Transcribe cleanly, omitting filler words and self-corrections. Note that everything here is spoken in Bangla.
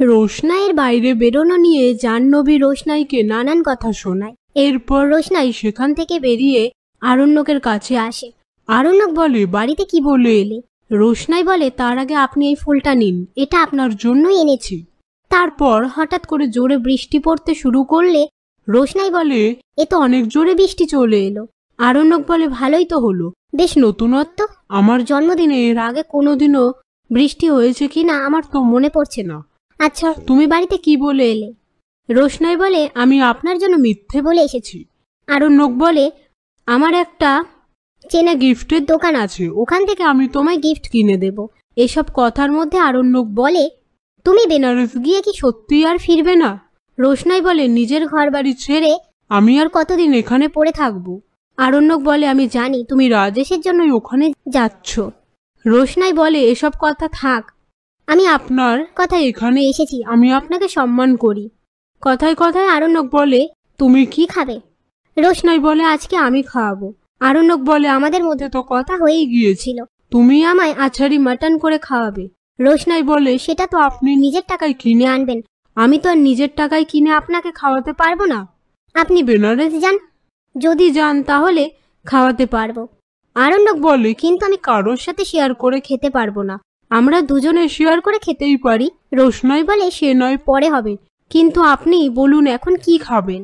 রোশনাইয়ের বাইরে বেরোনো নিয়ে জাহ্নবী রোশনাইকে নানান কথা শোনায়। এরপর রোশনাই সেখান থেকে বেরিয়ে আরণ্যকের কাছে আসে। আরণ্যক বলে, বাড়িতে কি বলে এলে? রোশনাই বলে, তার আগে আপনি এই ফুলটা নিন, এটা আপনার জন্যই এনেছি। তারপর হঠাৎ করে জোরে বৃষ্টি পড়তে শুরু করলে রোশনাই বলে, এ তো অনেক জোরে বৃষ্টি চলে এলো। আরণ্যক বলে, ভালোই তো হলো, বেশ নতুনত্ব। আমার জন্মদিনে এর আগে কোনোদিনও বৃষ্টি হয়েছে কিনা আমার তো মনে পড়ছে না। আচ্ছা, তুমি বাড়িতে কি বলে এলে? রোশনাই বলে, আমি আপনার জন্য মিথ্যে বলে এসেছি। আরণ্যক বলে, আমার একটা চেনা গিফটের দোকান আছে, ওখান থেকে আমি তোমায় গিফট কিনে দেব। এসব কথার মধ্যে আরণ্যক বলে, তুমি বেনারস গিয়ে কি সত্যিই আর ফিরবে না? রোশনাই বলে, নিজের ঘর বাড়ি ছেড়ে আমি আর কতদিন এখানে পড়ে থাকবো? আরণ্যক বলে, আমি জানি তুমি রাজেশের জন্যই ওখানে যাচ্ছ। রোশনাই বলে, এসব কথা থাক, আমি আপনার কথা এখানে এসেছি, আমি আপনাকে সম্মান করি। কথায় কথায় আরণ্যক বলে, তুমি কি খাবে? রোশনাই বলে, আজকে আমি খাওয়াবো। আরণ্যক বলে, আমাদের মধ্যে তো কথা হয়েই গিয়েছিল, তুমি আমায় আছাড়ি মাটন করে খাওয়াবে। রোশনাই বলে, সেটা তো আপনি নিজের টাকায় কিনে আনবেন, আমি তো আর নিজের টাকায় কিনে আপনাকে খাওয়াতে পারবো না। আপনি বেনারস যান, যদি যান তাহলে খাওয়াতে পারবো। আরণ্যক বলে, কিন্তু আমি কারোর সাথে শেয়ার করে খেতে পারবো না, আমরা দুজনে শেয়ার করে খেতেই পারি। রোশনাই বলে, সে নয় পরে হবে, কিন্তু আপনি বলুন এখন কি খাবেন?